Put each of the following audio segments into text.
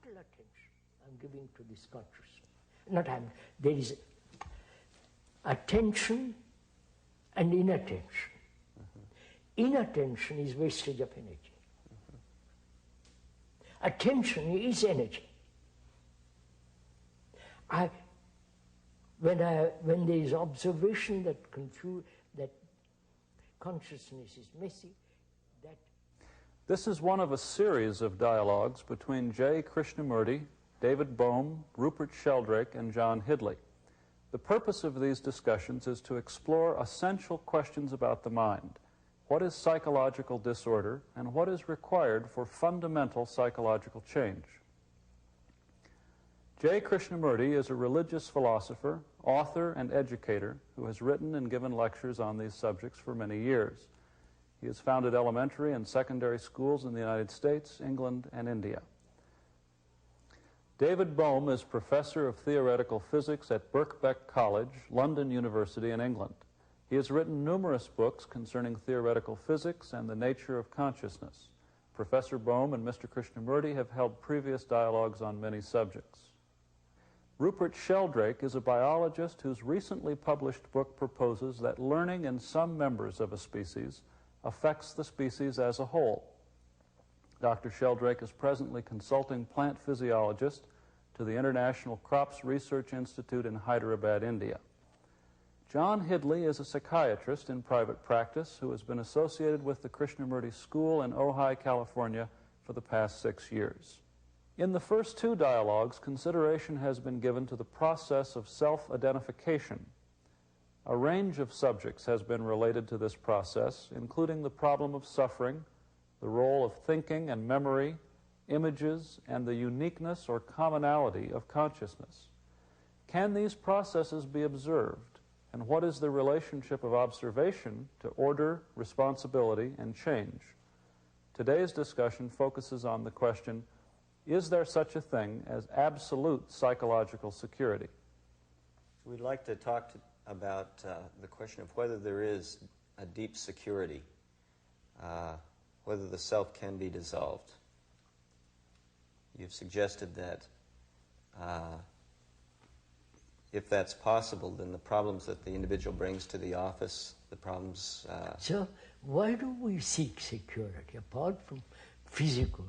total attention I'm giving to this consciousness. There is attention and inattention. Inattention is wastage of energy. Attention is energy. When there is observation that consciousness is messy, that... This is one of a series of dialogues between J. Krishnamurti, David Bohm, Rupert Sheldrake, and John Hidley. The purpose of these discussions is to explore essential questions about the mind. What is psychological disorder, and what is required for fundamental psychological change? J. Krishnamurti is a religious philosopher, author, and educator who has written and given lectures on these subjects for many years. He has founded elementary and secondary schools in the United States, England, and India. David Bohm is professor of theoretical physics at Birkbeck College, London University in England. He has written numerous books concerning theoretical physics and the nature of consciousness. Professor Bohm and Mr. Krishnamurti have held previous dialogues on many subjects. Rupert Sheldrake is a biologist whose recently published book proposes that learning in some members of a species affects the species as a whole. Dr. Sheldrake is presently consulting plant physiologist to the International Crops Research Institute in Hyderabad, India. John Hidley is a psychiatrist in private practice who has been associated with the Krishnamurti School in Ojai, California for the past 6 years. In the first two dialogues, consideration has been given to the process of self-identification. A range of subjects has been related to this process, including the problem of suffering, the role of thinking and memory, images, and the uniqueness or commonality of consciousness. Can these processes be observed, and what is the relationship of observation to order, responsibility, and change? Today's discussion focuses on the question, is there such a thing as absolute psychological security? We'd like to talk about the question of whether there is a deep security, whether the self can be dissolved. You've suggested that if that's possible, then the problems that the individual brings to the office, the problems... So, why do we seek security, apart from physical,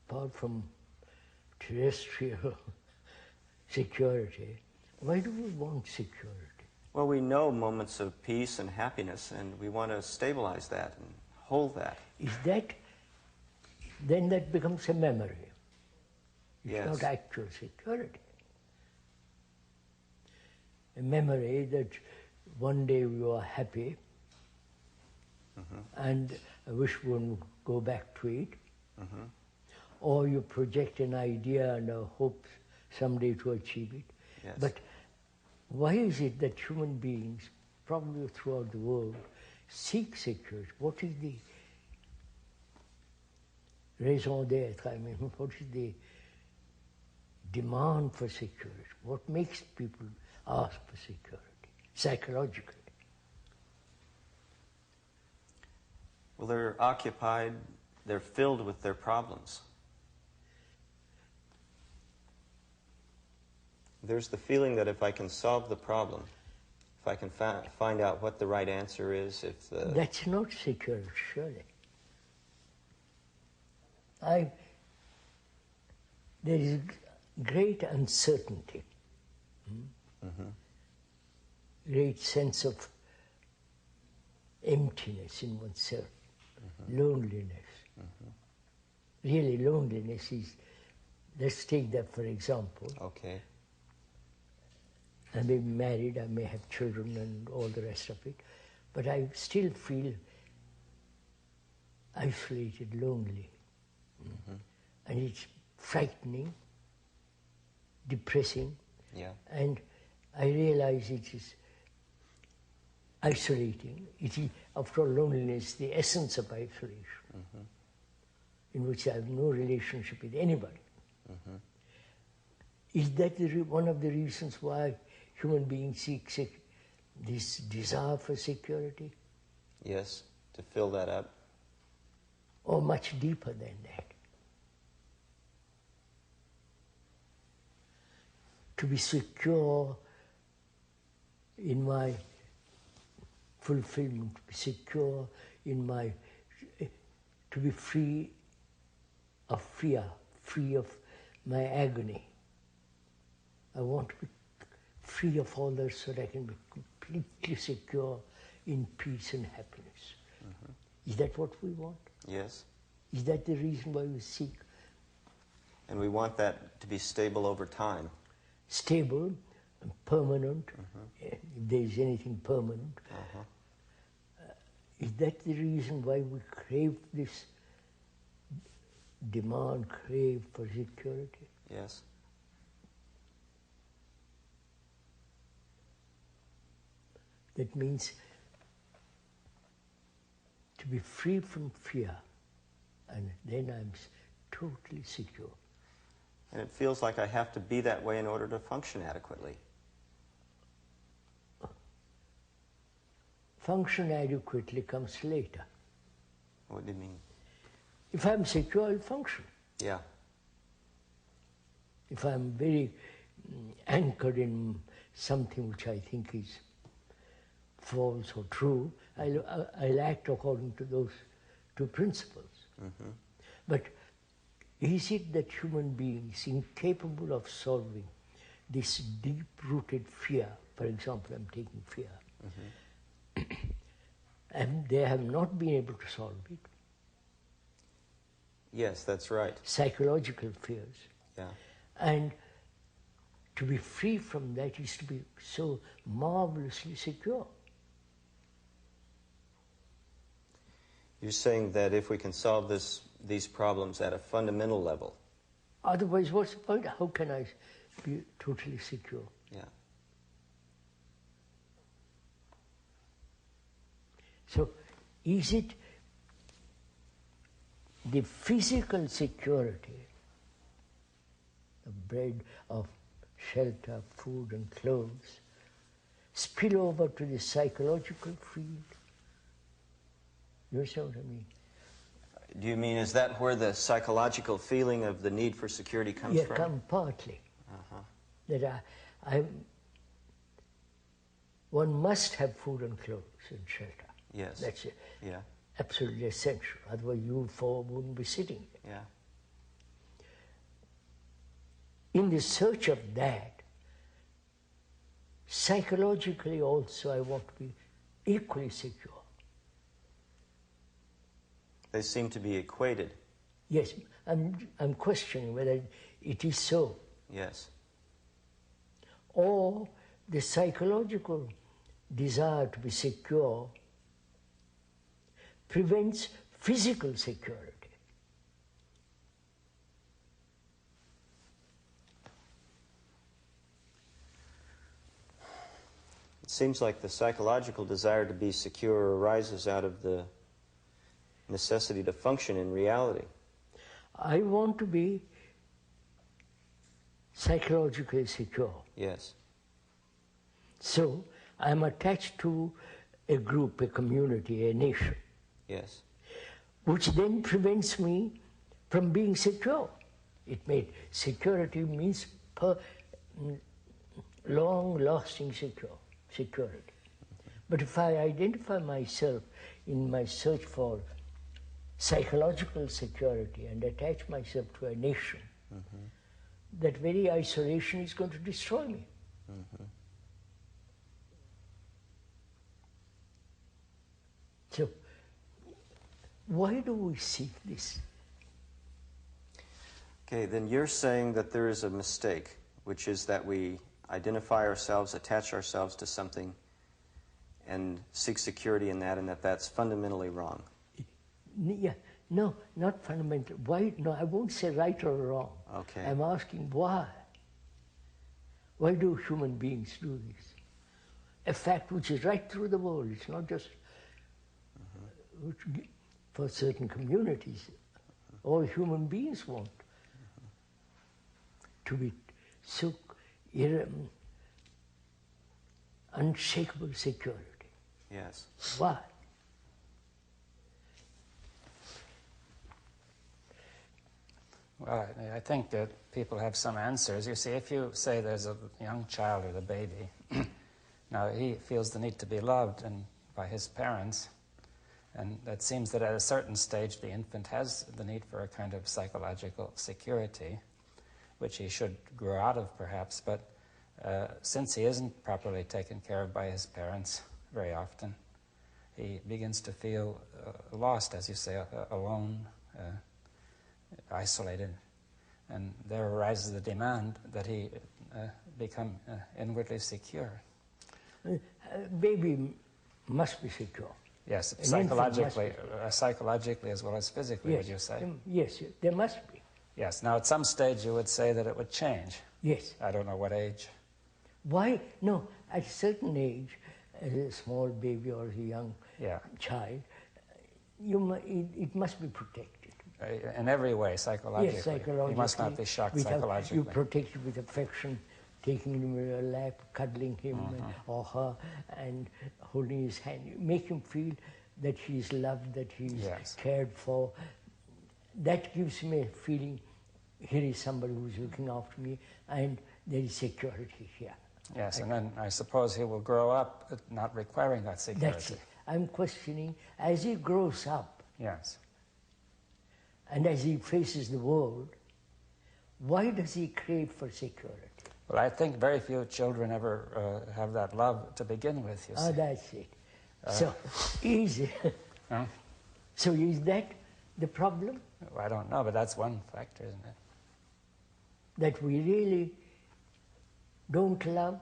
apart from terrestrial security? Why do we want security? Well, we know moments of peace and happiness, and we want to stabilize that and hold that. Is that... then that becomes a memory. It's yes. Not actual security. A memory that one day we were happy, and I wish one would go back to it. Or you project an idea and a hope someday to achieve it. Yes. But why is it that human beings, probably throughout the world, seek security? What is the raison d'être? I mean, what is the demand for security? What makes people ask for security, psychologically? Well, they're occupied, they're filled with their problems. There's the feeling that if I can solve the problem, if I can find out what the right answer is, if the... That's not security, surely. There is great uncertainty, great sense of emptiness in oneself, loneliness. Really, loneliness is, let's take that for example. Okay. I may be married, I may have children and all the rest of it, but I still feel isolated, lonely. And it's frightening, depressing, and I realize it is isolating. It is, after all, loneliness, the essence of isolation, in which I have no relationship with anybody. Is that one of the reasons why human beings seek this desire for security? Yes, to fill that up. Or much deeper than that? to be secure in my fulfillment, to be secure in my, to be free of fear, free of my agony. I want to be free of all that so that I can be completely secure in peace and happiness. Is that what we want? Yes. Is that the reason why we seek? And we want that to be stable over time. Stable and permanent, if there is anything permanent. Is that the reason why we crave this demand, crave for security? Yes. That means to be free from fear, and then I'm totally secure. And it feels like I have to be that way in order to function adequately. Function adequately comes later. What do you mean? If I'm secure, I'll function. Yeah. If I'm very anchored in something which I think is false or true, I'll act according to those two principles. But is it that human beings incapable of solving this deep-rooted fear, for example, I'm taking fear, and they have not been able to solve it? Yes, that's right. Psychological fears. Yeah. And to be free from that is to be so marvelously secure. You're saying that if we can solve these problems at a fundamental level. Otherwise, what's the point? How can I be totally secure? Yeah. So, is it the physical security of bread, of shelter, food and clothes spill over to the psychological field? You understand what I mean? Do you mean, is that where the psychological feeling of the need for security comes from? Yeah, partly. That one must have food and clothes and shelter. Yes. That's it. Yeah. Absolutely essential. Otherwise you four wouldn't be sitting here. Yeah. In the search of that, psychologically also I want to be equally secure. They seem to be equated. Yes, I'm questioning whether it is so. Yes. Or the psychological desire to be secure prevents physical security. It seems like the psychological desire to be secure arises out of the necessity to function in reality. I want to be psychologically secure. Yes. So I'm attached to a group, a community, a nation. Yes. Which then prevents me from being secure. Security means long-lasting security. But if I identify myself in my search for psychological security and attach myself to a nation, that very isolation is going to destroy me. So, why do we seek this? Okay, then you're saying that there is a mistake, which is that we identify ourselves, attach ourselves to something, and seek security in that, and that that's fundamentally wrong. Yeah, no, not fundamental. Why? No, I won't say right or wrong. Okay. I'm asking why. Why do human beings do this? A fact which is right through the world. It's not just for certain communities. All human beings want to be so unshakable security. Yes. Why? Well, I think that people have some answers. You see, if you say there's a young child or the baby, now he feels the need to be loved by his parents, and it seems that at a certain stage the infant has the need for a kind of psychological security, which he should grow out of perhaps, but since he isn't properly taken care of by his parents very often, he begins to feel lost, as you say, alone, isolated, and there arises the demand that he become inwardly secure. Baby must be secure. Yes, An psychologically as well as physically, yes, would you say? Yes, there must be. Yes. Now, at some stage, you would say that it would change. Yes. I don't know what age. Why? No, at a certain age, as a small baby or a young child, it must be protected. In every way, psychologically. Yes, psychologically. You must not be shocked psychologically. You protect him with affection, taking him in your lap, cuddling him or her, and holding his hand. You make him feel that he's loved, that he's cared for. That gives me a feeling, here is somebody who's looking after me, and there is security here. Yes, and then I suppose he will grow up not requiring that security. That's it. I'm questioning, as he grows up, yes, and as he faces the world, why does he crave for security? Well, I think very few children ever have that love to begin with, you see. That's it. So, easy. So is that the problem? Well, I don't know, but that's one factor, isn't it? That we really don't love?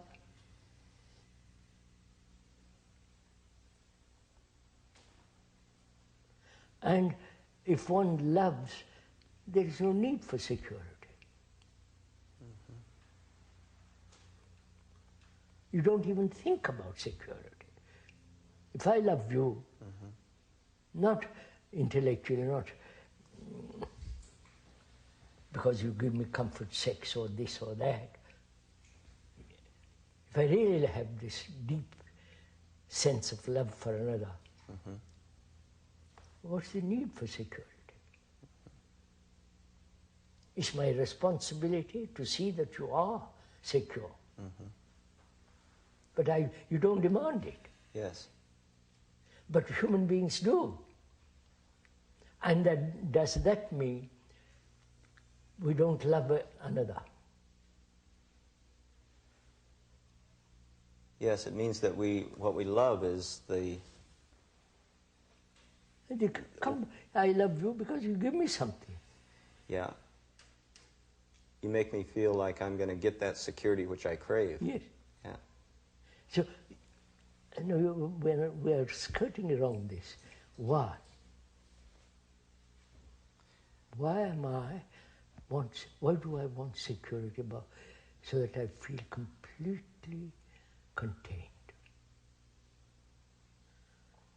And if one loves, there is no need for security. You don't even think about security. If I love you, not intellectually, not because you give me comfort, sex, or this or that. If I really have this deep sense of love for another, what's the need for security? It's my responsibility to see that you are secure. But you don't demand it. Yes. But human beings do. And does that mean we don't love another? Yes, it means that what we love is the... Come, I love you because you give me something. Yeah. You make me feel like I'm going to get that security which I crave. Yes. Yeah. So, we're skirting around this. Why? Why do I want security so that I feel completely contained?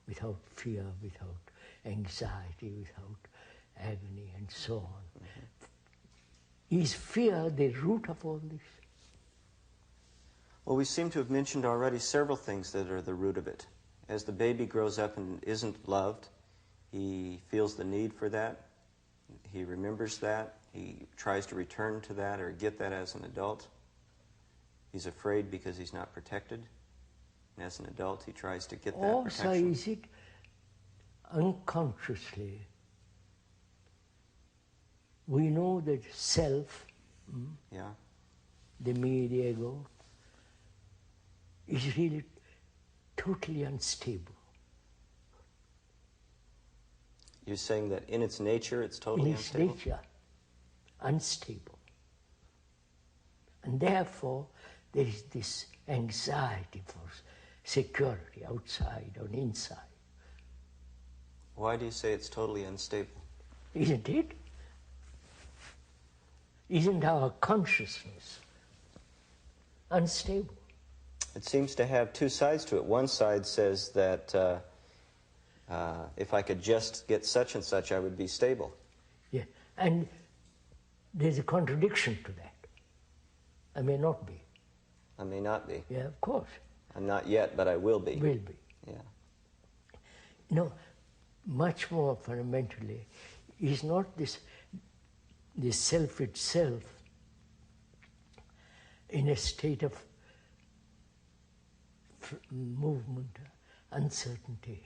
Without fear, without anxiety, without agony, and so on. Is fear the root of all this? Well, we seem to have mentioned already several things that are the root of it. As the baby grows up and isn't loved, he feels the need for that. He remembers that. He tries to return to that or get that as an adult. He's afraid because he's not protected. And as an adult, he tries to get that protection. Also, is it unconsciously, we know that self, the me, the ego, is really totally unstable. You're saying that in its nature, it's totally unstable? In its nature, unstable. And therefore, there is this anxiety for security outside or inside. Why do you say it's totally unstable? Isn't it? Isn't our consciousness unstable? It seems to have two sides to it. One side says that if I could just get such and such, I would be stable. Yeah, and there's a contradiction to that. I may not be. I may not be. Yeah, of course. I'm not yet, but I will be. Will be. Yeah. No, much more fundamentally is not this the self itself in a state of movement, uncertainty,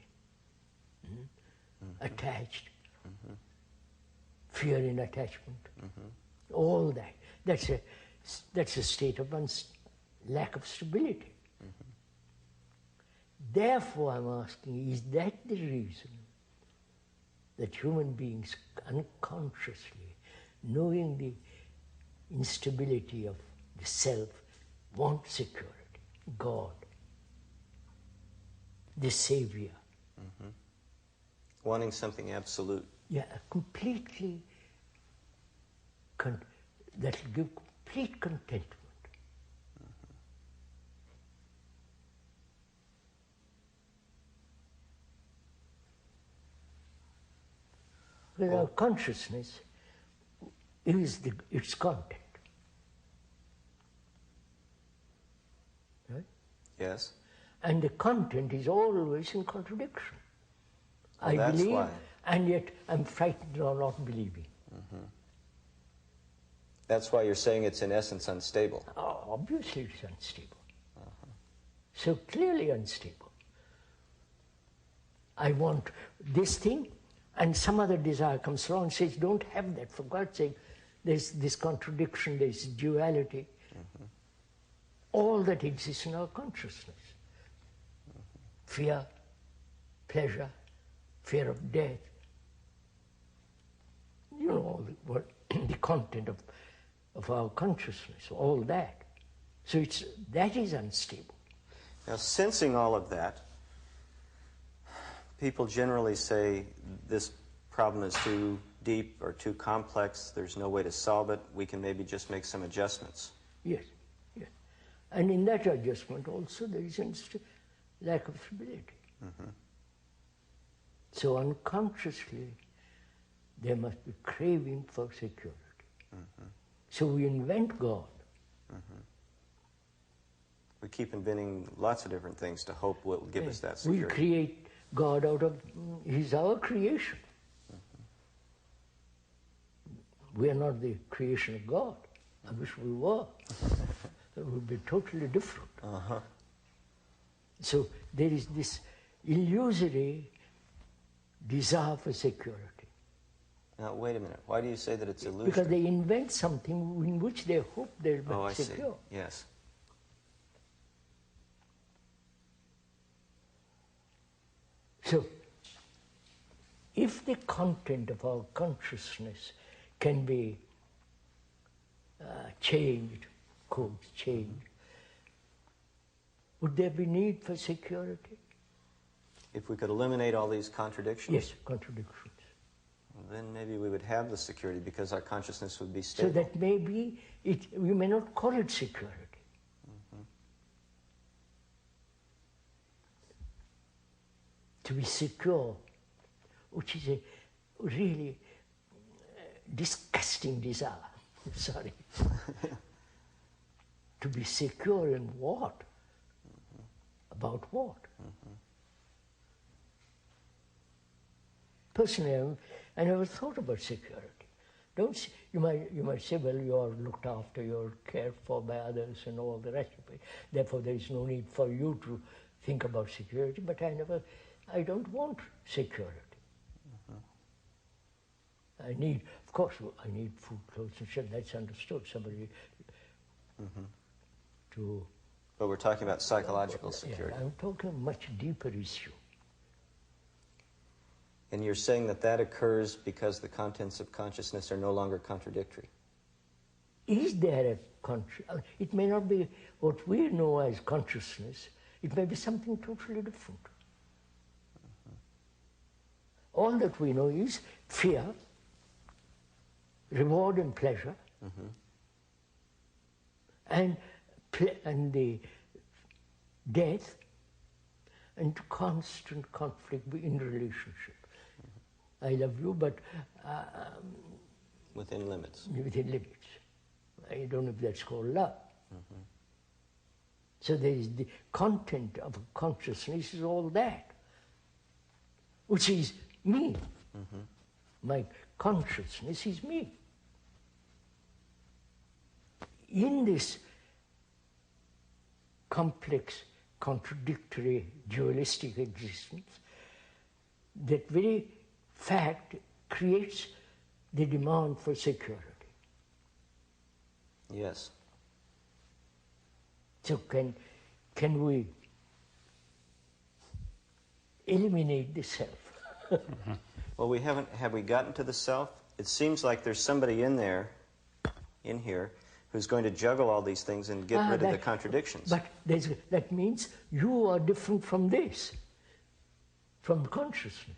attached, fear in attachment, all that. That's a state of lack of stability. Therefore, I'm asking, is that the reason that human beings unconsciously, knowing the instability of the self, want security? God, the Savior. Wanting something absolute. Yeah, completely, that will give complete contentment. Well, our consciousness is its content. Right? Yes. And the content is always in contradiction. Well, I that's believe, why. and yet I'm frightened of not believing. That's why you're saying it's in essence unstable. Oh, obviously it's unstable. So clearly unstable. I want this thing, and some other desire comes along and says, don't have that, for God's sake. There's this contradiction, there's duality. All that exists in our consciousness. Fear, pleasure, fear of death. You know, all the content of our consciousness, all that. So that is unstable. Now, sensing all of that, people generally say this problem is too deep or too complex, there's no way to solve it, we can maybe just make some adjustments. Yes, yes. And in that adjustment also there is a lack of stability. So unconsciously there must be craving for security. So we invent God. We keep inventing lots of different things to hope will give us that security. We create God out of, He's our creation. We are not the creation of God. I wish we were. It would be totally different. So there is this illusory desire for security. Now, wait a minute. Why do you say that it's illusory? Because they invent something in which they hope they'll Oh, be I secure. see. Yes. So, if the content of our consciousness can be changed, would there be need for security? If we could eliminate all these contradictions, Yes, contradictions. then maybe we would have the security because our consciousness would be stable. So that maybe we may not call it security. To be secure, which is a really disgusting desire. Sorry. To be secure in what? About what? Personally, I never thought about security. You might say, well, you are looked after, you're cared for by others and all the rest of it. Therefore, there is no need for you to think about security. But I don't want security. I need, of course, I need food, clothes, and shelter. That's understood. Somebody to. But we're talking about psychological security. Yeah, I'm talking a much deeper issue. And you're saying that occurs because the contents of consciousness are no longer contradictory. Is there it may not be what we know as consciousness, it may be something totally different. All that we know is fear, reward and pleasure, and the death, and constant conflict in relationship. I love you, but within limits. Within limits. I don't know if that's called love. So there is the content of consciousness is all that, which is me. My consciousness is me. in this complex, contradictory, dualistic existence, that very fact creates the demand for security. Yes. So can we eliminate the self? Well, have we gotten to the self? It seems like there's somebody in here, who's going to juggle all these things and get rid of the contradictions. But that means you are different from this, from consciousness.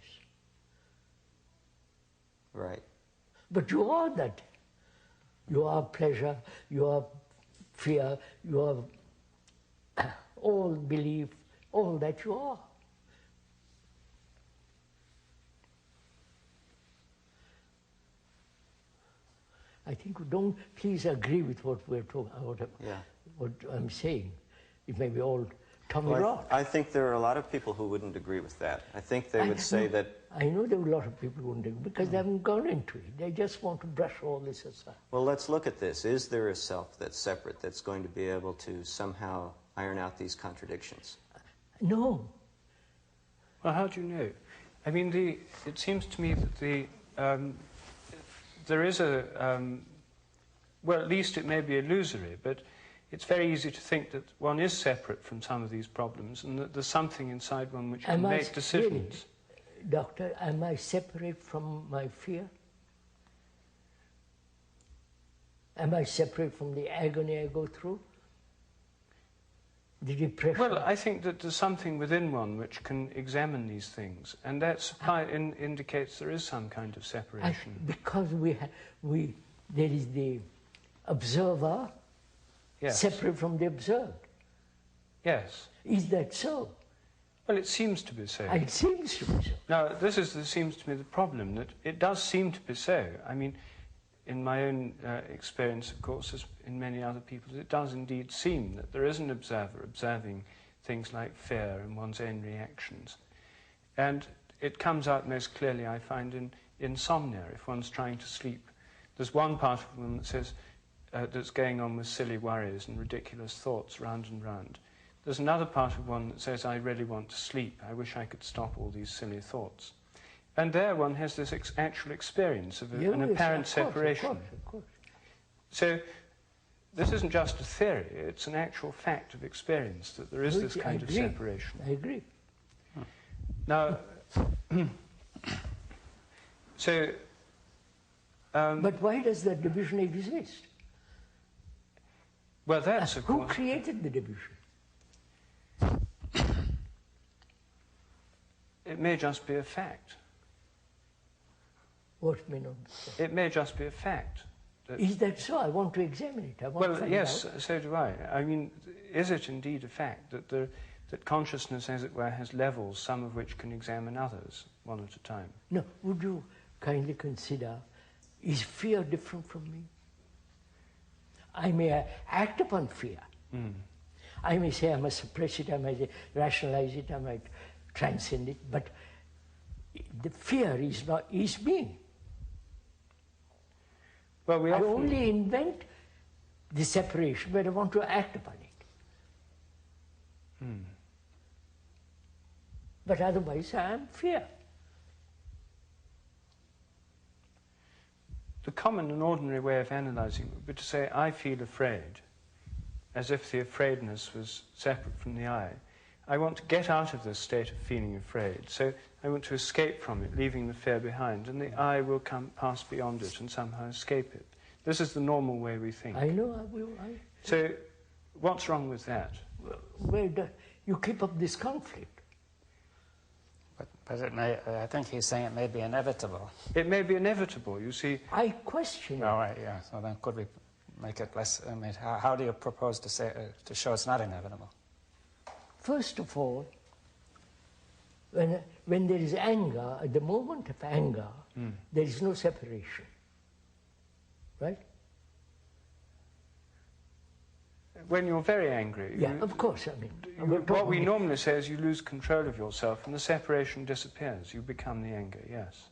Right. But you are that. You are pleasure, you are fear, you are all belief, all that you are. I think we don't please agree with what we're talking about, what I'm saying. It may be all Tommy rot. I think there are a lot of people who wouldn't agree with that. I think they would say that... I know there are a lot of people who wouldn't agree because they haven't gone into it. They just want to brush all this aside. Well, let's look at this. Is there a self that's separate, that's going to be able to somehow iron out these contradictions? No. Well, how do you know? I mean, it seems to me that there is well, at least it may be illusory, but it's very easy to think that one is separate from some of these problems and that there's something inside one which can make decisions. Really, Doctor, am I separate from my fear? Am I separate from the agony I go through? The depression? Well, I think that there's something within one which can examine these things, and that indicates there is some kind of separation. Because there is the observer, yes, separate from the observed. Yes. Is that so? Well, it seems to be so. It seems to be so. Now, this seems to be the problem, that it does seem to be so. I mean, in my own experience, of course, as in many other people's, it does indeed seem that there is an observer observing things like fear and one's own reactions. And it comes out most clearly, I find, in insomnia. If one's trying to sleep, there's one part of one that says, that's going on with silly worries and ridiculous thoughts round and round. There's another part of one that says, I really want to sleep. I wish I could stop all these silly thoughts. And there one has this actual experience of an apparent separation. Of course. So this isn't just a theory, it's an actual fact of experience that there is this kind of separation. I agree. Now, so... but why does that division exist? Well, that's of course... Who created the division? It may just be a fact. What may not be so? It may just be a fact. Is that so? I want to examine it. I want to find yes, out. so do I. I mean, is it indeed a fact that consciousness, as it were, has levels, some of which can examine others, one at a time? No, would you kindly consider, is fear different from me? I may act upon fear. Mm. I may say I must suppress it, I might rationalize it, I might transcend it, but the fear is me. Well, I only invent the separation when I want to act upon it. Mm. But otherwise I am fear. The common and ordinary way of analysing it would be to say, I feel afraid, as if the afraidness was separate from the I. I want to get out of this state of feeling afraid, so I want to escape from it, leaving the fear behind, and the I will pass beyond it and somehow escape it. This is the normal way we think. I know, I will. So, what's wrong with that? Well, you keep up this conflict. But it may, I think he's saying it may be inevitable. It may be inevitable, you see. I question it. Oh, right, yeah. So then could we make it less... I mean, how do you propose to show it's not inevitable? First of all, when there is anger, at the moment of anger, there is no separation. Right? When you're very angry... Yeah, of course, I mean... What we normally say is you lose control of yourself and the separation disappears. You become the anger, yes.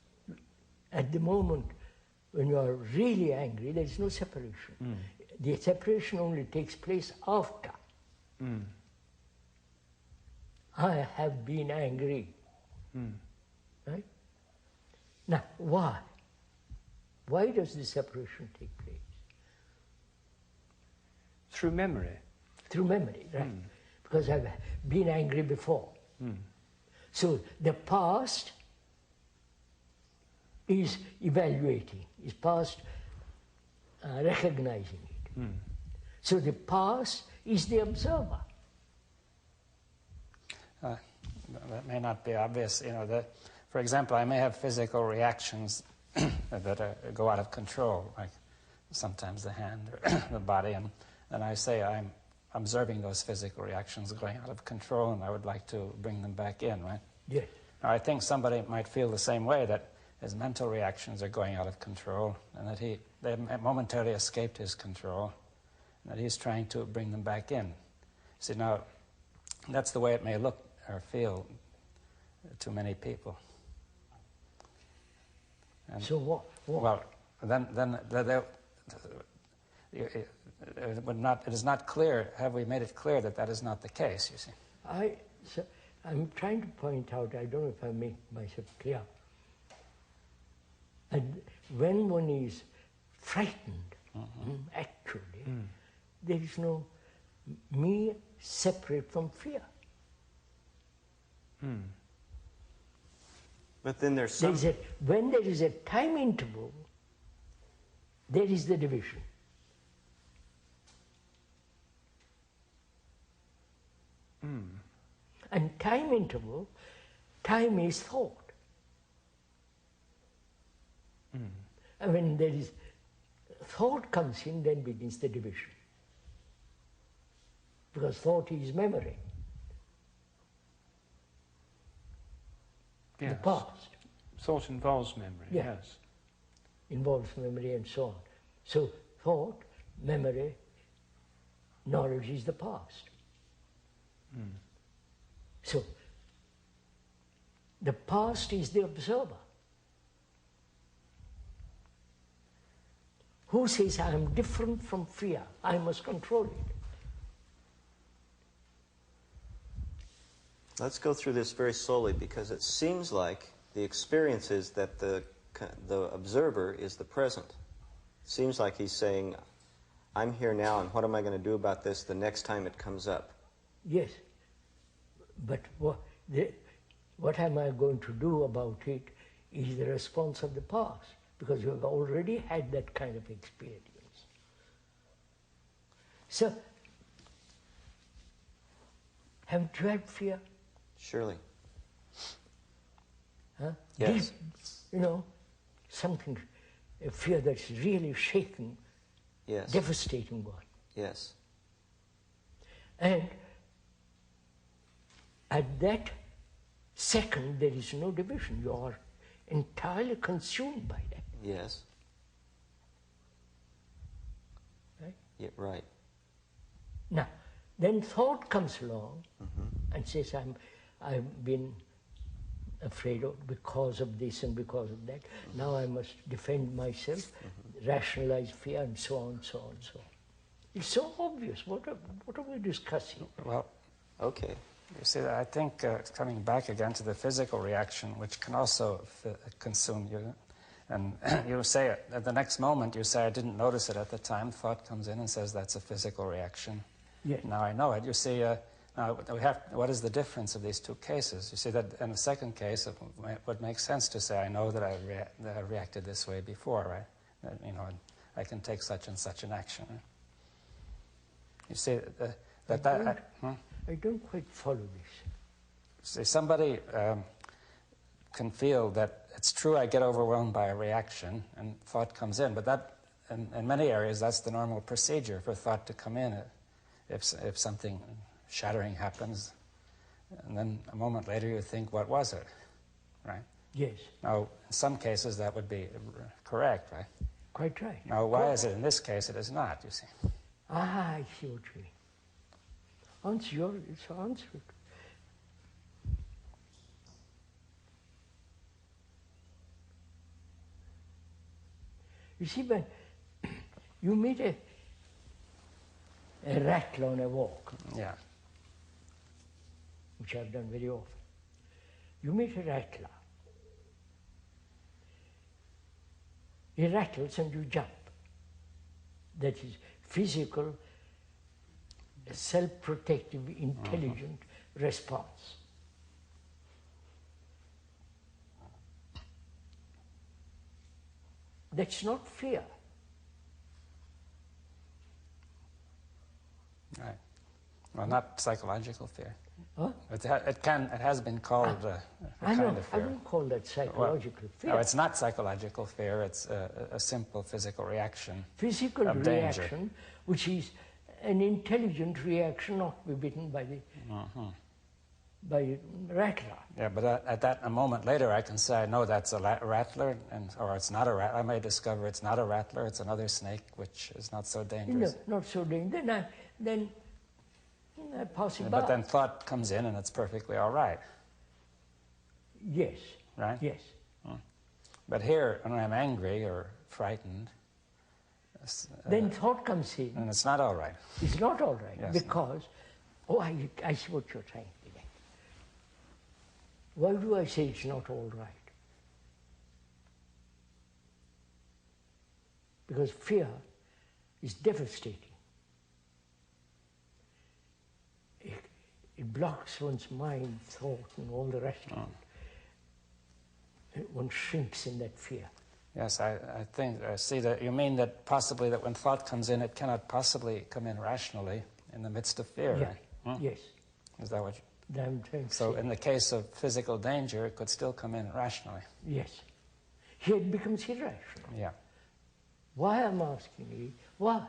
At the moment when you are really angry, there is no separation. The separation only takes place after. I have been angry. Right? Now, why? Why does the separation take place? Through memory. Through memory, right? Because I've been angry before. So the past is evaluating, is past recognizing it. So the past is the observer. That may not be obvious. You know, for example, I may have physical reactions that go out of control, like sometimes the hand or the body, and I say I'm observing those physical reactions going out of control, and I would like to bring them back in, right? Yes. Now, I think somebody might feel the same way, that his mental reactions are going out of control, and that they momentarily escaped his control, and that he's trying to bring them back in. See, now, that's the way it may look or feel to many people. And, So what? Well, then it is not clear. Have we made it clear that that is not the case? You see. I'm trying to point out. I don't know if I make myself clear. And when one is frightened, actually, there is no me separate from fear. But then there's some... when there is a time interval, there is the division. And time interval, time is thought. And when there is thought comes in, then begins the division. Because thought is memory. Yes. The past. Thought involves memory, yes. Involves memory and so on. So thought, memory, knowledge is the past. So the past is the observer. Who says I am different from fear? I must control it. Let's go through this very slowly, because it seems like the experience is that the observer is the present. It seems like he's saying, I'm here now, and what am I going to do about this the next time it comes up? Yes. But what am I going to do about it is the response of the past, because you have already had that kind of experience. So, have you had fear? Surely. Huh? Yes. Deep, something, a fear that's really shaken, Yes. devastating one. Yes. And at that second, there is no division. You are entirely consumed by that. Yes. Right? Yeah, right. Now, then thought comes along and says, I've been afraid of because of this and because of that. Now I must defend myself, rationalize fear, and so on, so on, so on. It's so obvious. What are we discussing? Well, Okay. you see, I think coming back again to the physical reaction, which can also consume you, and you say at the next moment, you say, I didn't notice it at the time. Thought comes in and says, that's a physical reaction. Yes. Now I know it. You see, now what is the difference of these two cases? You see that in the second case, it would make sense to say, I know that I reacted this way before, right? I can take such and such an action. Right? You see I don't quite follow this. See, somebody can feel that it's true I get overwhelmed by a reaction and thought comes in, but that, in many areas, that's the normal procedure for thought to come in if something shattering happens. And then a moment later you think, what was it? Right? Yes. Now, in some cases that would be correct, right? Quite right. Now, why is it in this case it is not, you see? I see what you mean. It's answered. You see, when you meet a rattle on a walk, Yeah. which I've done very often, you meet a rattler. He rattles and you jump. That is physical, self-protective, intelligent response. That's not fear. Right. Well, not psychological fear. Huh? It has been called a I kind know, of I fear. wouldn't call that psychological fear. No, it's not psychological fear. It's a simple physical reaction. Physical of danger. reaction, which is an intelligent reaction, not be bitten by the by rattler. Yeah, but at that a moment later, I can say, no, that's a rattler, or it's not a rattler. I may discover it's not a rattler; it's another snake, which is not so dangerous. No, not so dangerous. Then I pass it by. But then thought comes in, and it's perfectly all right. Yes. Right? Yes. But here, when I'm angry or frightened, Then thought comes in. and it's not all right. It's not all right Yes. because, I see what you're trying to get. Why do I say it's not all right? Because fear is devastating. It blocks one's mind, thought, and all the rest of it. One shrinks in that fear. Yes, I think, I see that you mean that possibly that when thought comes in, it cannot possibly come in rationally in the midst of fear. Yeah. Right? Yes. Is that what you... I'm trying to So say. in the case of physical danger, it could still come in rationally. Yes. Here it becomes irrational. Yeah. Why I'm asking you, why?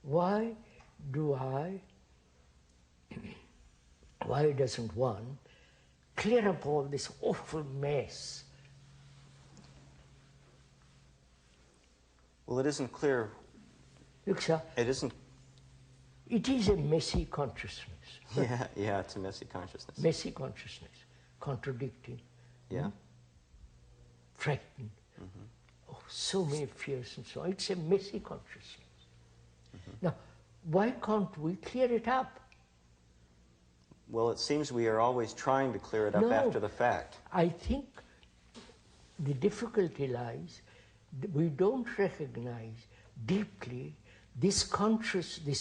Why doesn't one clear up all this awful mess? Well, it isn't clear. Look, sir, It isn't. it is a messy consciousness. Yeah, it's a messy consciousness. Messy consciousness, contradicting, Yeah. frightened. Oh, so many fears and so on. It's a messy consciousness. Now, why can't we clear it up? Well, it seems we are always trying to clear it up No. after the fact. I think the difficulty lies that we don't recognize deeply this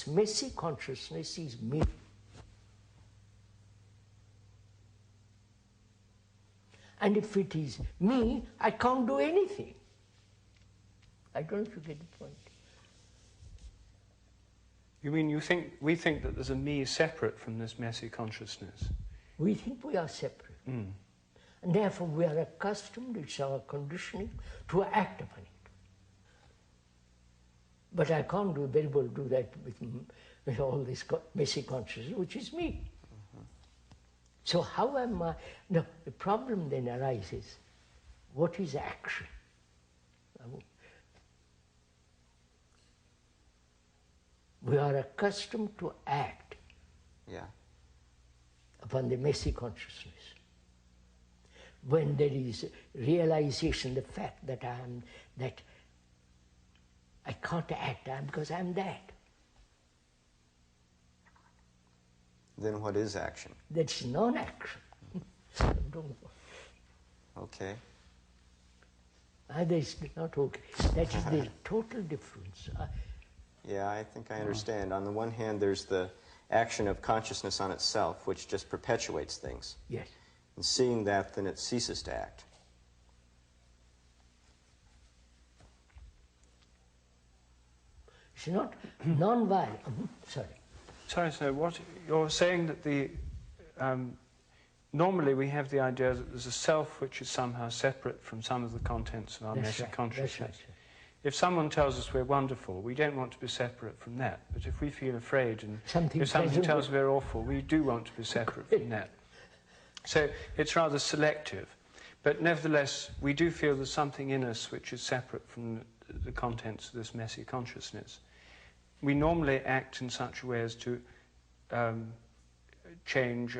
messy consciousness is me. And if it is me, I can't do anything. I don't know if you get the point. You mean we think that there's a me separate from this messy consciousness? We think we are separate. And therefore we are accustomed, it's our conditioning, to act upon it. But I can't very well do that with all this messy consciousness, which is me. So how am I? No, the problem then arises, what is action? We are accustomed to act upon the messy consciousness. When there is realization, the fact that I can't act because I'm that. Then what is action? That's non-action. Okay. That's not okay. That is the total difference. Yeah, I think I understand. On the one hand, there's the action of consciousness on itself, which just perpetuates things. Yes. And seeing that, then it ceases to act. It's not non-violent. Sorry. Sorry, sir, what you're saying that the normally we have the idea that there's a self which is somehow separate from some of the contents of our That's messy right. consciousness. That's right, sir. If someone tells us we're wonderful, we don't want to be separate from that. But if we feel afraid and if something tells us we're awful, we do want to be separate from that. So it's rather selective. But nevertheless, we do feel there's something in us which is separate from the contents of this messy consciousness. We normally act in such a way as to change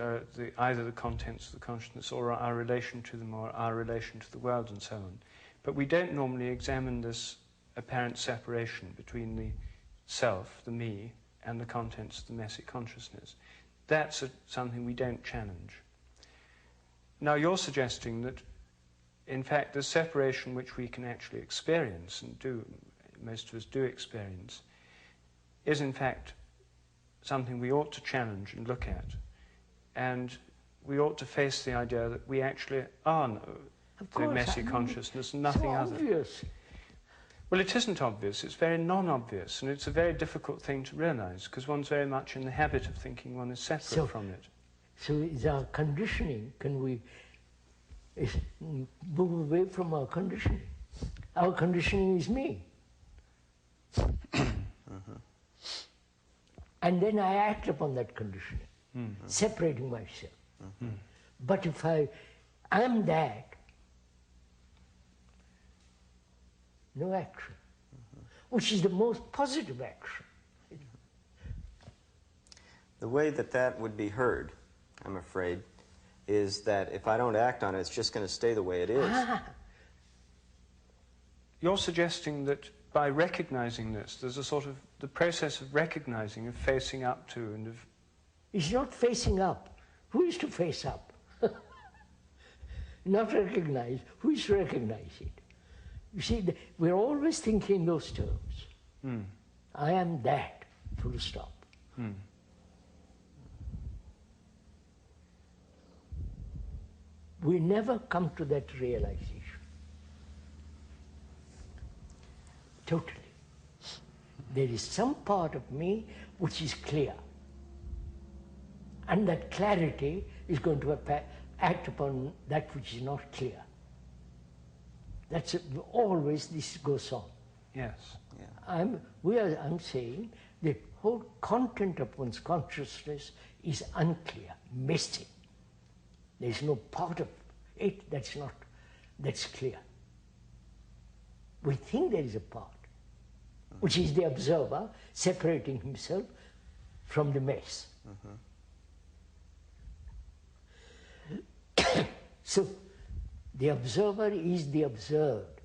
either the contents of the consciousness or our relation to them or our relation to the world and so on. But we don't normally examine this apparent separation between the self, the me, and the contents of the messy consciousness. That's something we don't challenge. Now you're suggesting that, in fact, the separation which we can actually experience, and most of us do experience, is in fact something we ought to challenge and look at. And we ought to face the idea that we actually are the messy consciousness and nothing other. Obvious. Well, it isn't obvious. It's very non-obvious, and it's a very difficult thing to realize, because one's very much in the habit of thinking one is separate from it. So is our conditioning, can we move away from our conditioning? Our conditioning is me. And then I act upon that conditioning, separating myself. But if I am that, no action, which is the most positive action. The way that that would be heard, I'm afraid, is that if I don't act on it, it's just going to stay the way it is. You're suggesting that by recognizing this, there's a sort of the process of recognizing, of facing up to, and of... It's not facing up. Who is to face up? Not recognize. Who is to recognize it? You see, we're always thinking in those terms. I am that, full stop. We never come to that realization. Totally. There is some part of me which is clear. And that clarity is going to act upon that which is not clear. That's always this goes on. Yes. Yeah. I'm saying the whole content of one's consciousness is unclear, messy. There's no part of it that's clear. We think there is a part, which is the observer separating himself from the mess. So the observer is the observed.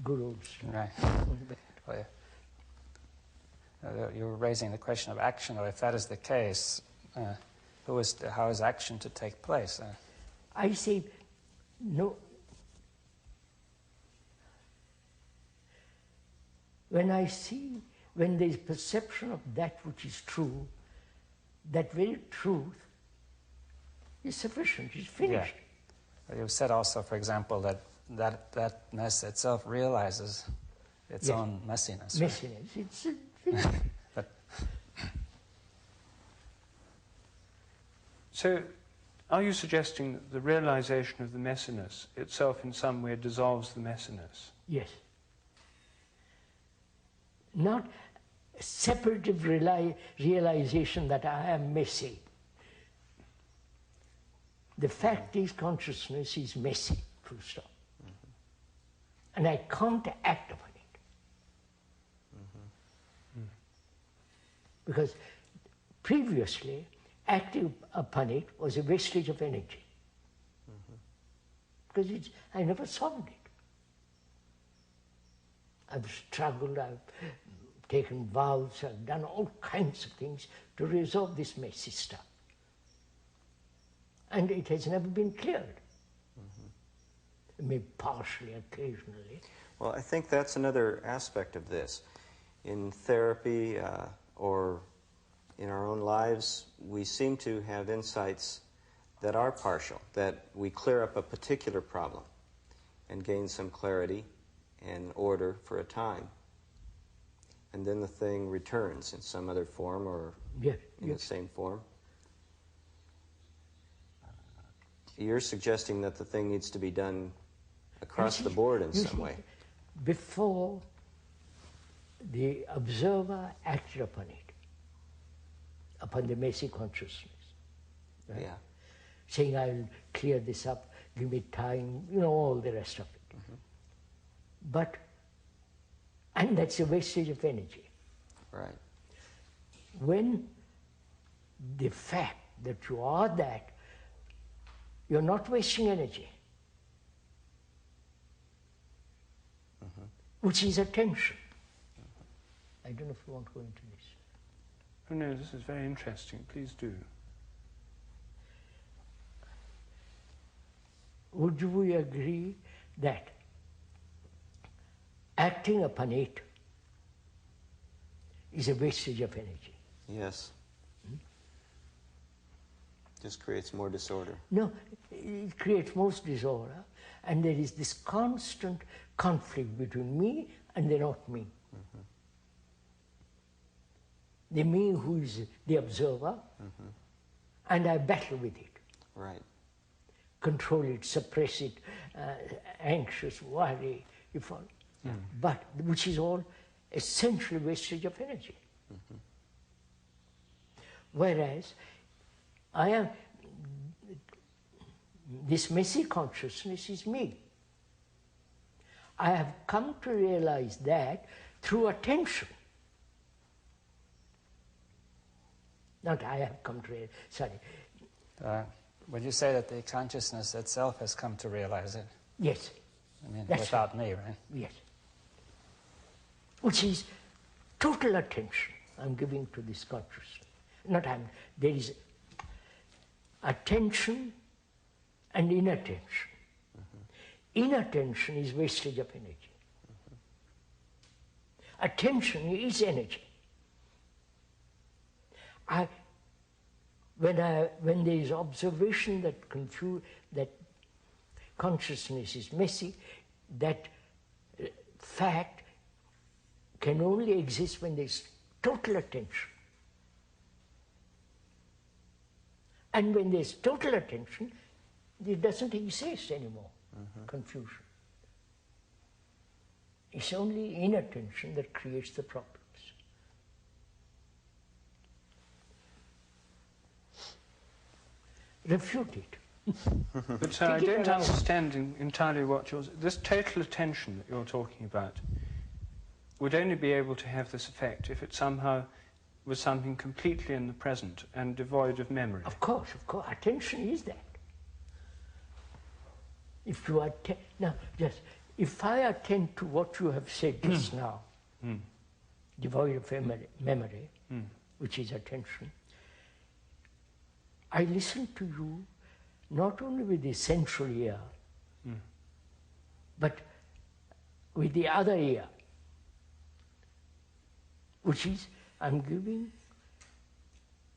Good old story. Right. Well, you were raising the question of action, or if that is the case, how is action to take place? I say, no. When there is perception of that which is true, that very truth is sufficient, is finished. Yeah. You said also, for example, that mess itself realizes its own messiness. Messiness, it's finished. So, are you suggesting that the realization of the messiness itself in some way dissolves the messiness? Yes. Not separative realization that I am messy. The fact is consciousness is messy, full stop. And I can't act upon it. Because previously, acting upon it was a wastage of energy. Because I never solved it. I've struggled, I've taken vows, I've done all kinds of things to resolve this messy stuff. And it has never been cleared. Maybe partially, occasionally. Well, I think that's another aspect of this. In therapy or in our own lives, we seem to have insights that are partial, that we clear up a particular problem and gain some clarity and order for a time. And then the thing returns in some other form or in the same form. You're suggesting that the thing needs to be done across the board in some way. Before the observer acted upon it, upon the messy consciousness. Right? Yeah. Saying, I'll clear this up, give me time, all the rest of it. But, and that's a wastage of energy. Right. When the fact that you are that You're not wasting energy, which is attention. I don't know if you want to go into this. Oh no, this is very interesting. Please do. Would we agree that acting upon it is a wastage of energy? Yes. Just creates more disorder. No, it creates most disorder, and there is this constant conflict between me and the not me. The me who is the observer, and I battle with it. Right. Control it, suppress it, anxious, worry, you follow. But which is all essentially wastage of energy. Whereas I am, this messy consciousness is me. I have come to realize that through attention. Not I have come to realize, sorry. Would you say that the consciousness itself has come to realize it? Yes. I mean, That's without me, right? Yes. Which is total attention I'm giving to this consciousness. There is attention and inattention. Inattention is wastage of energy. Attention is energy. When there is observation that consciousness is messy, that fact can only exist when there is total attention. And when there is total attention, it doesn't exist anymore, confusion. It's only inattention that creates the problems. Refute it. But I don't understand entirely what this total attention that you're talking about would only be able to have this effect if it somehow was something completely in the present and devoid of memory. Of course, attention is that. If you attend, now, just if I attend to what you have said just now, devoid of memory, which is attention, I listen to you not only with the central ear, but with the other ear, which is I'm giving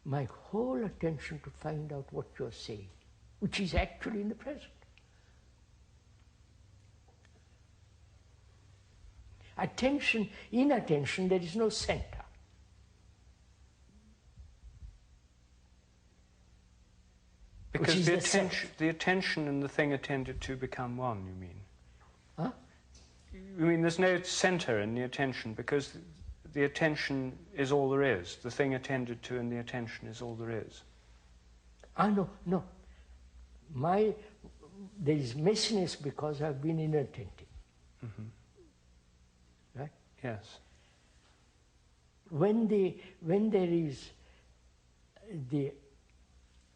my whole attention to find out what you're saying, which is actually in the present. Attention, inattention, there is no center. Because the attention and the thing attended to become one, you mean? Huh? You mean there's no center in the attention because the attention is all there is. The thing attended to and the attention is all there is. No. There is messiness because I've been inattentive. Right? Yes. When there is the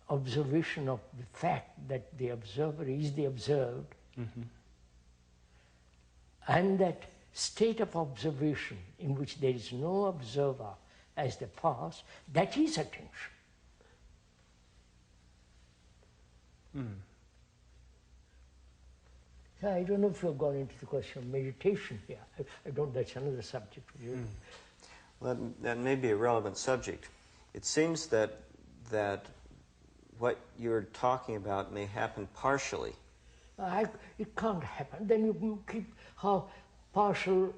observation of the fact that the observer is the observed, and that state of observation in which there is no observer as the past, that is attention. So I don't know if you've gone into the question of meditation here. I don't, that's another subject. Well, that may be a relevant subject. It seems that what you're talking about may happen partially. It can't happen. Then you keep how partial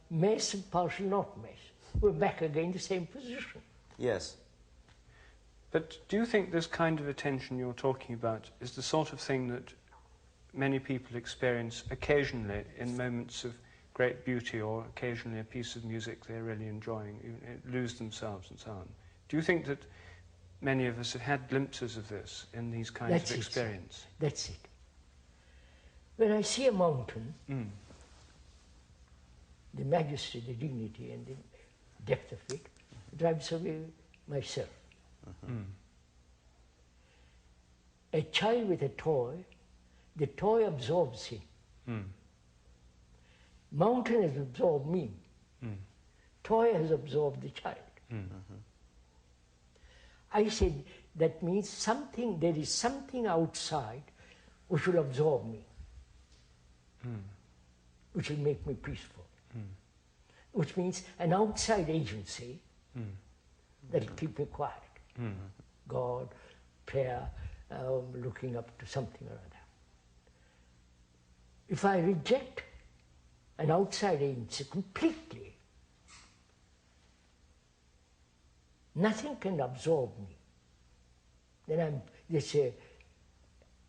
mess and partial not mess. We're back again in the same position. Yes. But do you think this kind of attention you're talking about is the sort of thing that many people experience occasionally in moments of great beauty, or occasionally a piece of music they're really enjoying, lose themselves and so on? Do you think that many of us have had glimpses of this in these kinds of experience? That's it. When I see a mountain, the majesty, the dignity and the depth of it drives away myself. a child with a toy, the toy absorbs him. Mountain has absorbed me. Toy has absorbed the child. I said, that means something, there is something outside which will absorb me, which will make me peaceful. Which means an outside agency that will keep me quiet. God, prayer, looking up to something or other. If I reject an outside agency completely, nothing can absorb me. Then they say,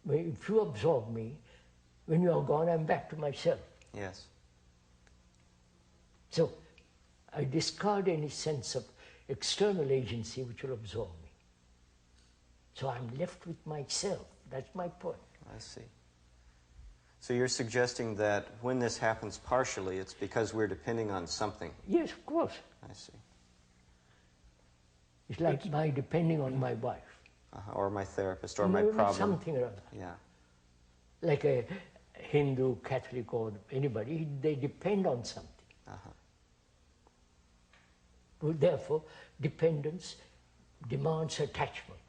if you absorb me, when you are gone, I'm back to myself. Yes. So I discard any sense of external agency which will absorb me. So I'm left with myself. That's my point. I see. So you're suggesting that when this happens partially, it's because we're depending on something. Yes, of course. I see. It's like my depending on my wife. Or my therapist, or my problem. Something or other. Yeah. Like a Hindu, Catholic, or anybody, they depend on something. Therefore, dependence demands attachment.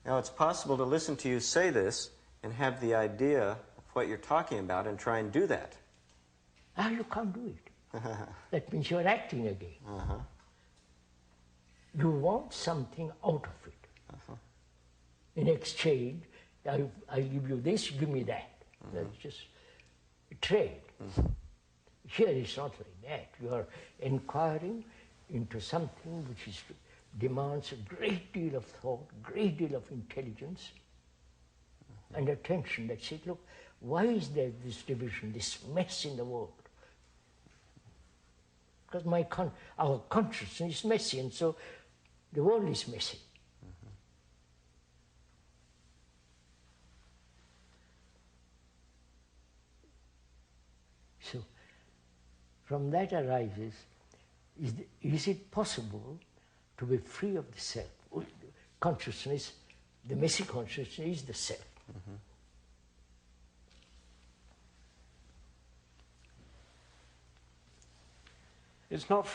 Now, it's possible to listen to you say this and have the idea of what you're talking about and try and do that. Ah, you can't do it. That means you're acting again. You want something out of it. In exchange, I give you this, give me that. That's just a trade. Here it's not like that. You are inquiring into something which demands a great deal of thought, great deal of intelligence, and attention that says, look, why is there this division, this mess in the world? Because our consciousness is messy, and so the world is messy. So, from that arises, is it possible to be free of the self? Consciousness, the messy consciousness is the self. It's not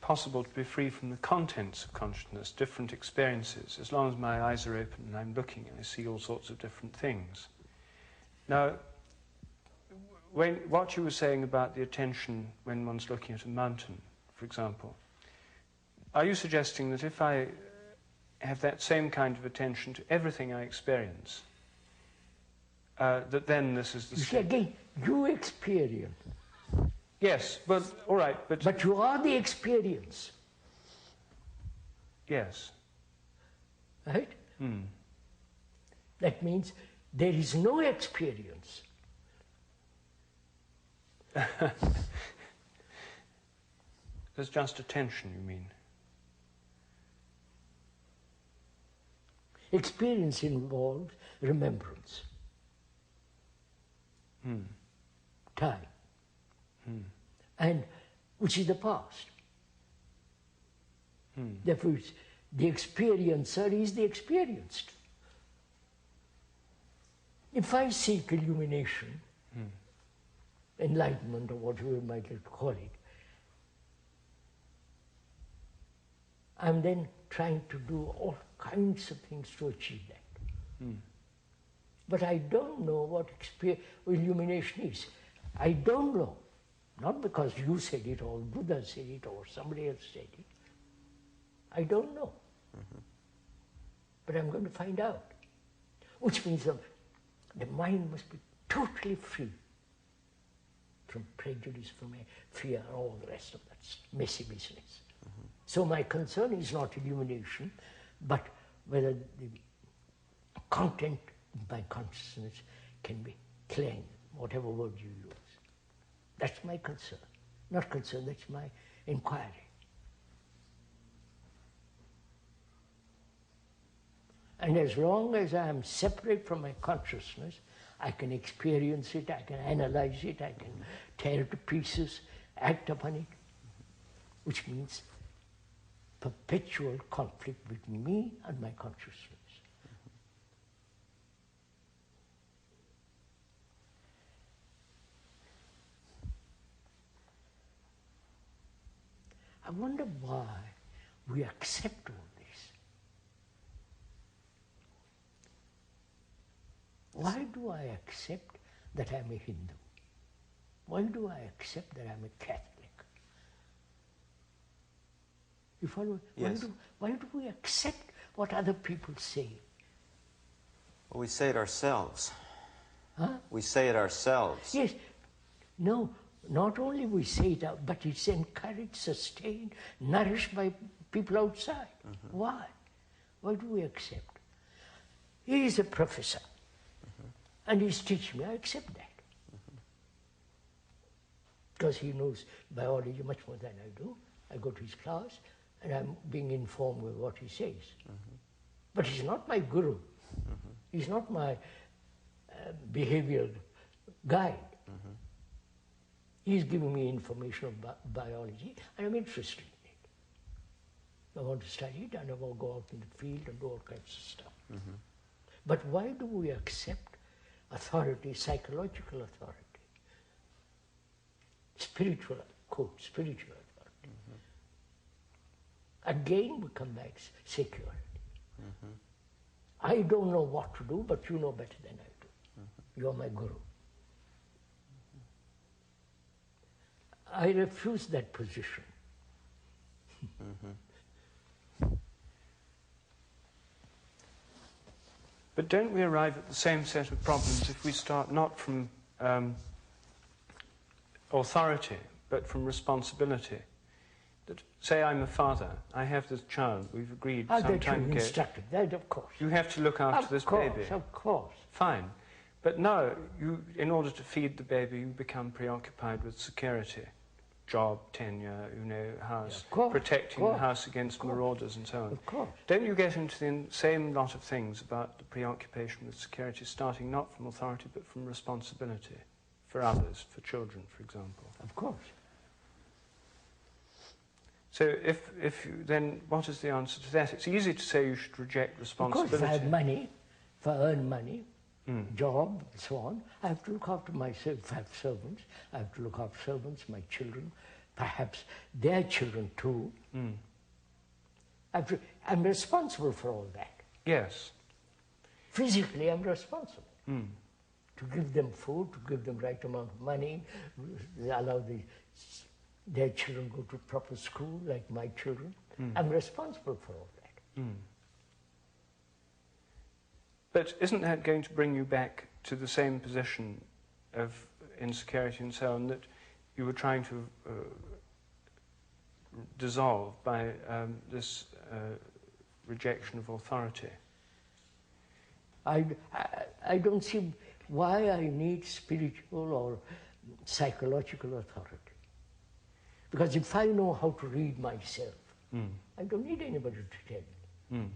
possible to be free from the contents of consciousness, different experiences. As long as my eyes are open and I'm looking, I see all sorts of different things. Now, what you were saying about the attention when one's looking at a mountain, for example, are you suggesting that if I have that same kind of attention to everything I experience, that then this is the... You see, again, you experience. Yes, but, all right, but... But you are the experience. Yes. Right? That means there is no experience. There's just attention, you mean? Experience involves remembrance, time, and which is the past. Therefore, the experiencer is the experienced. If I seek illumination, enlightenment, or whatever you might like to call it, I'm then trying to do all kinds of things to achieve that. But I don't know what illumination is. I don't know. Not because you said it, or Buddha said it, or somebody else said it. I don't know. But I'm going to find out. Which means the mind must be totally free from prejudice, from fear, and all the rest of that messy business. So my concern is not illumination, but whether the content of my consciousness can be cleansed, whatever word you use. That's my concern. Not concern, that's my inquiry. And as long as I am separate from my consciousness, I can experience it, I can analyze it, I can tear it to pieces, act upon it, which means perpetual conflict between me and my consciousness. I wonder why we accept all this. Why do I accept that I'm a Hindu? Why do I accept that I'm a Catholic? You follow? Yes. Why do we accept what other people say? Well, we say it ourselves. Huh? We say it ourselves. Yes. No, not only we say it out, but it's encouraged, sustained, nourished by people outside. Why? Why do we accept? He is a professor, and he's teaching me. I accept that. Because he knows biology much more than I do. I go to his class, and I'm being informed with what he says. But he's not my guru. He's not my behavioral guide. He's giving me information about biology, and I'm interested in it. I want to study it, and I want to go out in the field and do all kinds of stuff. But why do we accept authority, psychological authority, spiritual, quote, spiritual authority? Again, we come back to security. I don't know what to do, but you know better than I do. You're my guru. I refuse that position. But don't we arrive at the same set of problems if we start not from authority, but from responsibility? That, say I'm a father, I have this child, we've agreed some time ago. Instructed that, of course. You have to look after this baby. Of course. Fine. But now, in order to feed the baby, you become preoccupied with security. Job, tenure, house, protecting the house against marauders and so on. Of course. Don't you get into the same lot of things about the preoccupation with security, starting not from authority, but from responsibility for others, for children, for example? Of course. So then what is the answer to that? It's easy to say you should reject responsibility. Of course, if I have money, if I earn money, job, and so on, I have to look after myself. If I have servants, I have to look after servants, my children, perhaps their children too. I'm responsible for all that. Yes. Physically, I'm responsible. To give them food, to give them right amount of money, allow their children go to proper school, like my children. I'm responsible for all that. But isn't that going to bring you back to the same position of insecurity and so on that you were trying to dissolve by this rejection of authority? I don't see why I need spiritual or psychological authority. Because if I know how to read myself, I don't need anybody to tell me.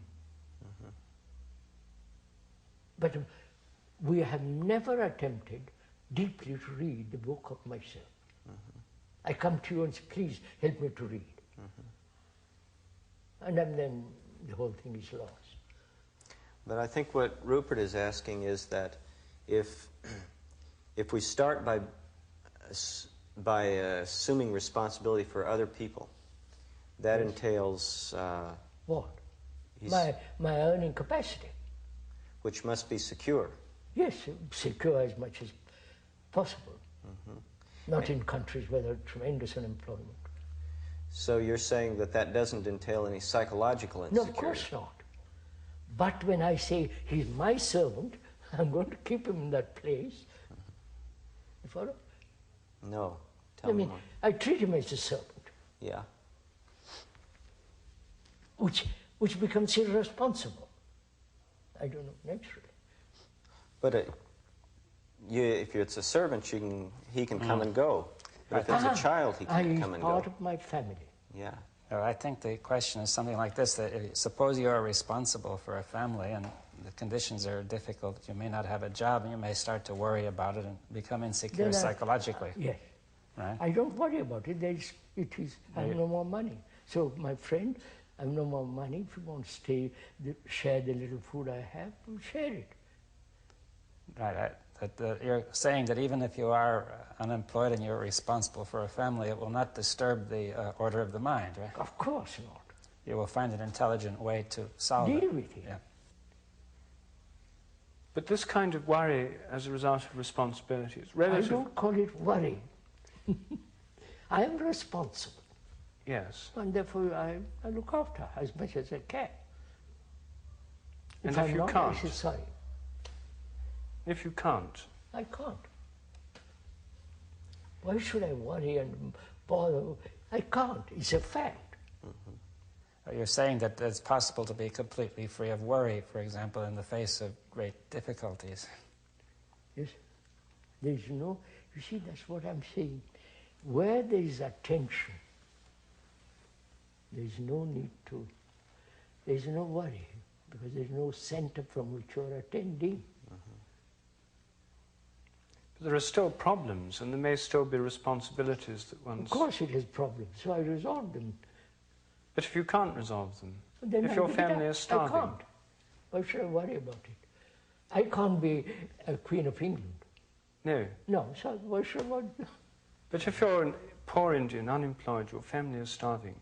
But we have never attempted deeply to read the book of myself. I come to you and say, please help me to read. And then the whole thing is lost. But I think what Rupert is asking is that if we start by assuming responsibility for other people, that entails what? My earning capacity. Which must be secure. Yes, secure as much as possible. Not in countries where there is tremendous unemployment. So you're saying that doesn't entail any psychological insecurity? No, of course not. But when I say he's my servant, I'm going to keep him in that place. You follow? No. Tell me more. I treat him as a servant. Yeah. Which becomes irresponsible. I don't know, naturally. But if it's a servant, he can come and go. But if it's a child, he can come and go. He's part of my family. Yeah. Well, I think the question is something like this, that suppose you are responsible for a family and the conditions are difficult, you may not have a job, and you may start to worry about it and become insecure psychologically. Yes. Right? I don't worry about it. I have no more money. So, my friend, I have no more money. If you want to share the little food I have, we'll share it. Right. That you're saying that even if you are unemployed and you're responsible for a family, it will not disturb the order of the mind, right? Of course not. You will find an intelligent way to solve it. Deal with it. Yeah. But this kind of worry as a result of responsibility is I relative. don't call it worry. I am responsible. Yes. And therefore I look after her as much as I can. And I'm if you not, can't? I say sorry. If you can't, I can't. Why should I worry and bother? I can't. It's a fact. You're saying that it's possible to be completely free of worry, for example, in the face of great difficulties. Yes. There's no, you see, that's what I'm saying. Where there is attention, there's no need to, there's no worry, because there's no center from which you're attending. but there are still problems, and there may still be responsibilities that one's... Of course it has problems, so I resolve them. But if you can't resolve them, Then if I your give it family up. is starving... I can't. Why should I worry about it? I can't be a Queen of England. No. No, so why should I worry? But if you're a poor Indian, unemployed, your family is starving,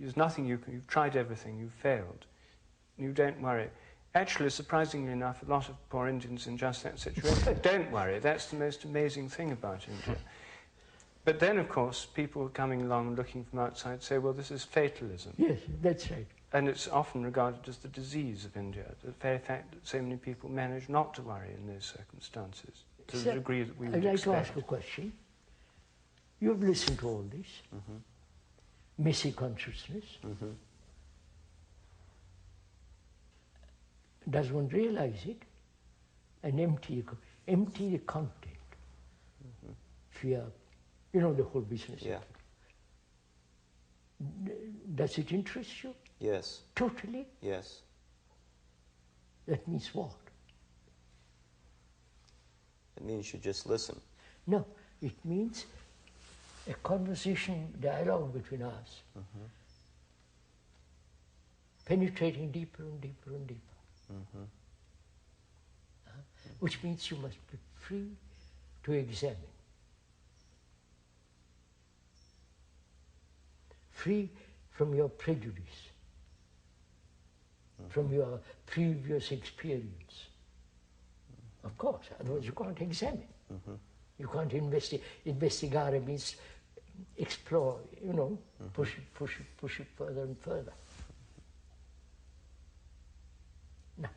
there's nothing you can... You've tried everything, you've failed. You don't worry. Actually, surprisingly enough, a lot of poor Indians in just that situation don't worry. That's the most amazing thing about India. But then, of course, people coming along looking from outside say, well, this is fatalism. Yes, that's right. And it's often regarded as the disease of India, the very fact that so many people manage not to worry in those circumstances, to the degree that we would I'd like expect. to ask a question. You've listened to all this. Messy consciousness. Does one realize it and empty the content? Fear, you know the whole business. Yeah. Does it interest you? Yes. Totally? Yes. That means what? It means you just listen. No, it means a conversation, dialogue between us, penetrating deeper and deeper and deeper. Which means you must be free to examine. Free from your prejudice, from your previous experience. Of course, otherwise you can't examine. You can't investigate. Investigare means explore, you know, push it further and further. Now,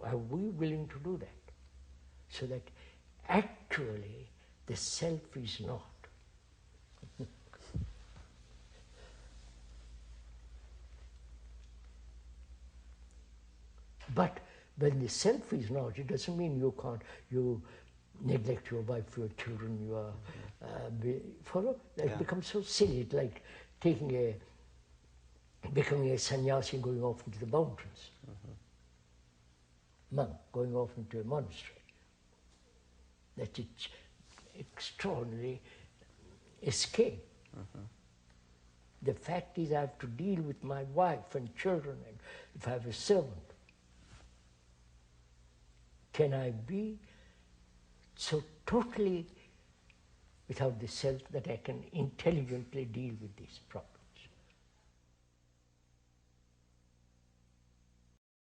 are we willing to do that? So that actually the self is not. But when the self is not, it doesn't mean you neglect your wife, your children, your follow? It becomes so silly, it's like becoming a sannyasi and going off into the mountains. Monk going off into a monastery. That's its extraordinary escape. The fact is I have to deal with my wife and children, and if I have a servant. Can I be so totally without the self that I can intelligently deal with this problem?